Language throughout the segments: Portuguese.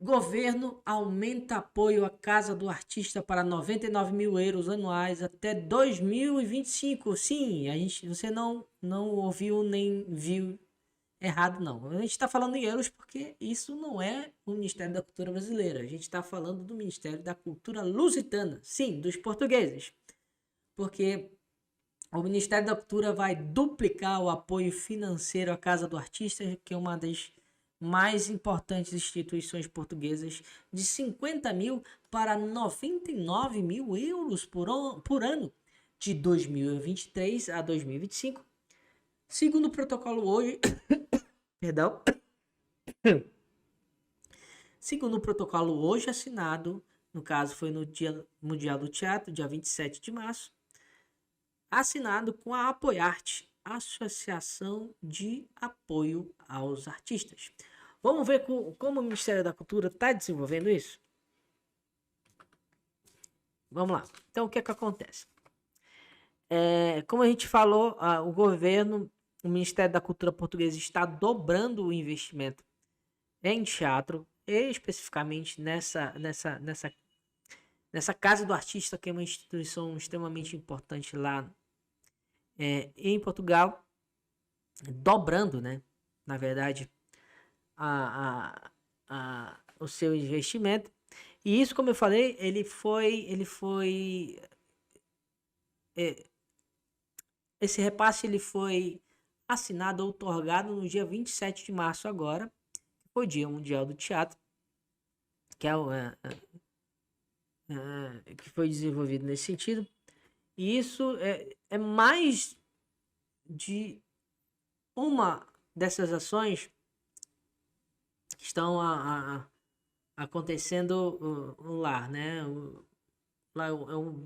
Governo aumenta apoio à Casa do Artista para 99 mil euros anuais até 2025. Sim, você não ouviu nem viu errado, não. A gente está falando em euros porque isso não é o Ministério da Cultura brasileira. A gente está falando do Ministério da Cultura lusitana. Sim, dos portugueses. Porque o Ministério da Cultura vai duplicar o apoio financeiro à Casa do Artista, que é uma das mais importantes instituições portuguesas, de 50 mil para 99 mil euros por ano, de 2023 a 2025. Segundo o protocolo hoje, perdão, segundo o protocolo hoje assinado, no caso foi no Dia Mundial do Teatro, dia 27 de março, assinado com a Apoiarte, Associação de Apoio aos Artistas. Vamos ver como o Ministério da Cultura está desenvolvendo isso? Vamos lá. Então, o que é que acontece? Como a gente falou, o governo, o Ministério da Cultura português está dobrando o investimento em teatro, especificamente nessa Casa do Artista, que é uma instituição extremamente importante lá em Portugal, dobrando, né, na verdade, o seu investimento. E isso, como eu falei, esse repasse ele foi assinado ou outorgado no dia 27 de março agora, que foi o Dia Mundial do Teatro, que que foi desenvolvido nesse sentido. E isso é mais de uma dessas ações que estão acontecendo lá, né? Lá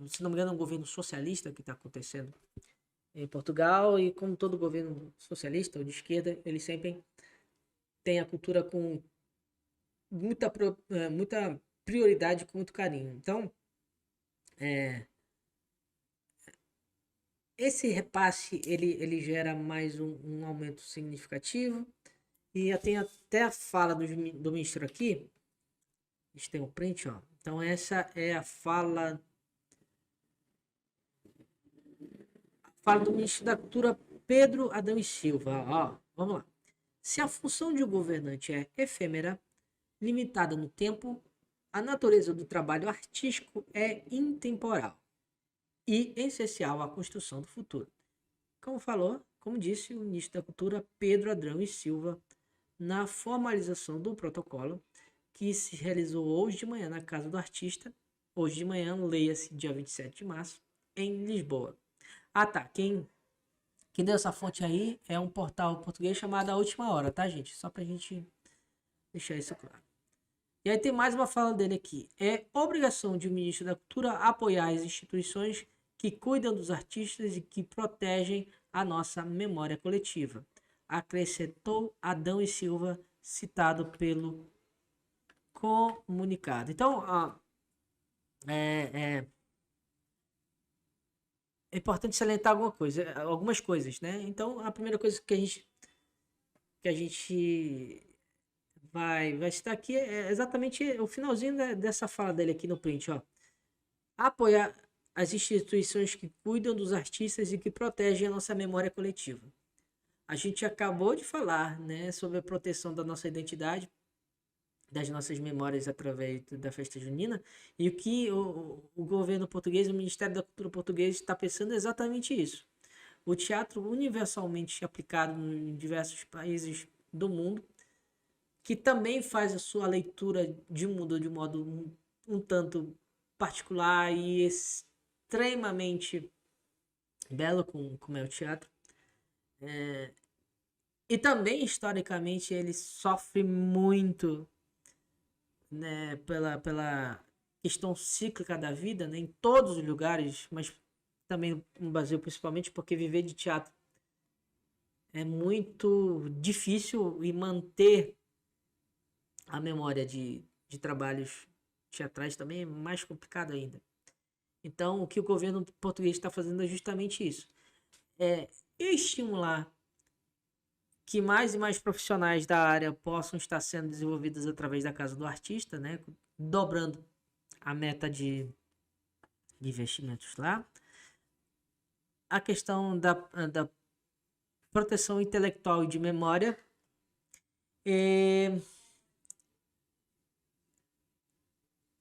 se não me engano, é um governo socialista que está acontecendo em Portugal, e como todo governo socialista ou de esquerda, ele sempre tem a cultura com muita prioridade, com muito carinho. Então, esse repasse ele gera mais um aumento significativo, e tem até a fala do ministro aqui. A gente tem um print, ó. Então essa é a fala do ministro da Cultura, Pedro Adão e Silva. Ó, vamos lá. Se a função de um governante é efêmera, limitada no tempo, a natureza do trabalho artístico é intemporal e essencial à construção do futuro. Como disse o ministro da Cultura, Pedro Adão e Silva, na formalização do protocolo que se realizou hoje de manhã na Casa do Artista, hoje de manhã, leia-se dia 27 de março, em Lisboa. Ah, tá. Quem deu essa fonte aí é um portal português chamado A Última Hora, tá, gente? Só pra gente deixar isso claro. E aí tem mais uma fala dele aqui. É obrigação de o ministro da Cultura apoiar as instituições que cuidam dos artistas e que protegem a nossa memória coletiva. Acrescentou Adão e Silva, citado pelo comunicado. Então, é importante salientar algumas coisas, né? Então, a primeira coisa que a gente vai citar aqui é exatamente o finalzinho dessa fala dele aqui no print, ó. Apoiar as instituições que cuidam dos artistas e que protegem a nossa memória coletiva. A gente acabou de falar, né, sobre a proteção da nossa identidade, das nossas memórias através da festa junina, e o que o governo português, o Ministério da Cultura português está pensando é exatamente isso. O teatro universalmente aplicado em diversos países do mundo, que também faz a sua leitura de mundo de modo um tanto particular e extremamente belo, como é o teatro. E também, historicamente, ele sofre muito, né, pela questão cíclica da vida, né, em todos os lugares, mas também no Brasil principalmente, porque viver de teatro é muito difícil, e manter a memória de trabalhos teatrais também é mais complicado ainda. Então, o que o governo português está fazendo é justamente isso. É estimular que mais e mais profissionais da área possam estar sendo desenvolvidas através da Casa do Artista, né? Dobrando a meta de investimentos lá. A questão da proteção intelectual e de memória.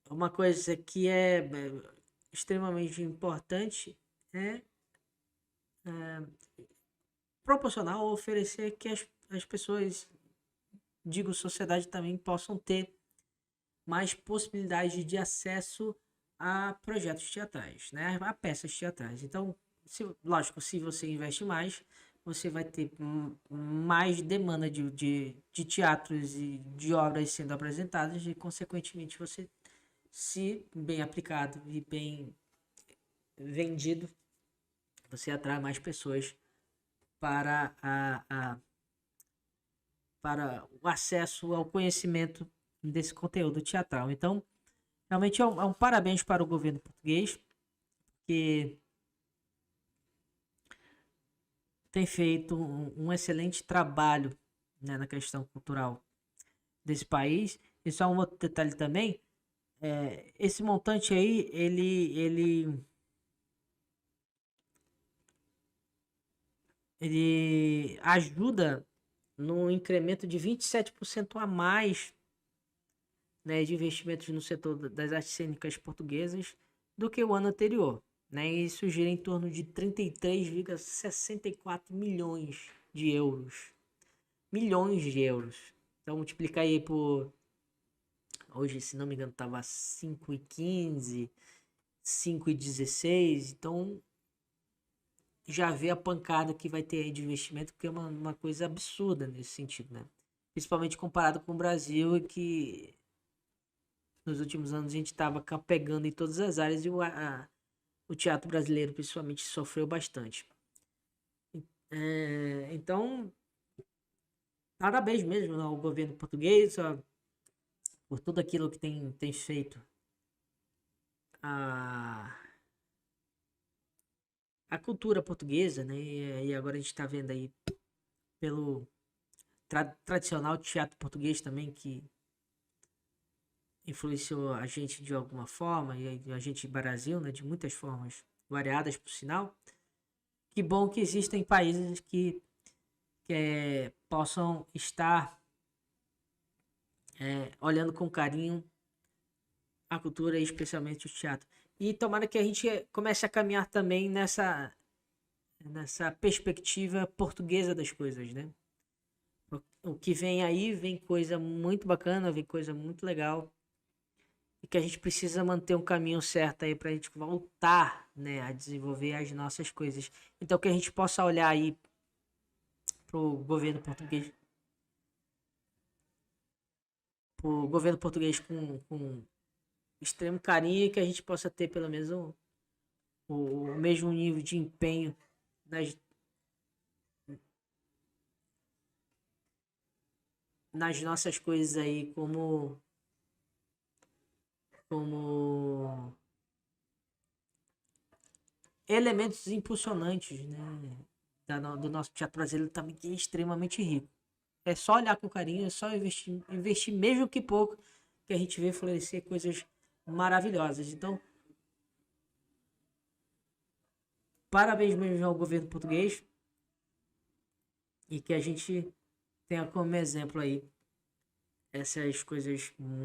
Uma coisa que é extremamente importante é proporcionar ou oferecer que as pessoas, digo, sociedade também, possam ter mais possibilidade de acesso a projetos teatrais, né? A peças teatrais. Então, lógico, se você investe mais, você vai ter mais demanda de teatros e de obras sendo apresentadas e, consequentemente, você, se bem aplicado e bem vendido, você atrai mais pessoas para para o acesso ao conhecimento desse conteúdo teatral. Então, realmente é um parabéns para o governo português, que tem feito um excelente trabalho, né, na questão cultural desse país. E só um outro detalhe também, esse montante aí, ele ajuda no incremento de 27% a mais, né, de investimentos no setor das artes cênicas portuguesas do que o ano anterior, né? Isso gira em torno de 33,64 milhões de euros. Milhões de euros. Então multiplicar aí por... Hoje, se não me engano, estava 5,15, 5,16. Então já vê a pancada que vai ter aí de investimento, porque é uma coisa absurda nesse sentido, né? Principalmente comparado com o Brasil, que nos últimos anos a gente estava pegando em todas as áreas e o teatro brasileiro, principalmente, sofreu bastante. Então, parabéns mesmo ao governo português por tudo aquilo que tem feito a cultura portuguesa, né? E agora a gente está vendo aí pelo tradicional teatro português também, que influenciou a gente de alguma forma, e a gente Brasil, né, de muitas formas variadas, por sinal. Que bom que existem países que possam estar olhando com carinho a cultura, e especialmente o teatro. E tomara que a gente comece a caminhar também nessa perspectiva portuguesa das coisas, né? O que vem aí, vem coisa muito bacana, vem coisa muito legal. E que a gente precisa manter um caminho certo aí pra gente voltar, né, a desenvolver as nossas coisas. Então que a gente possa olhar aí pro governo português, com extremo carinho, e que a gente possa ter pelo menos o mesmo nível de empenho nas nossas coisas aí, como elementos impulsionantes, né, do nosso teatro brasileiro também, que é extremamente rico. É só olhar com carinho, é só investir mesmo que pouco, que a gente vê florescer coisas maravilhosas. Então, parabéns mesmo ao governo português, e que a gente tenha como exemplo aí essas coisas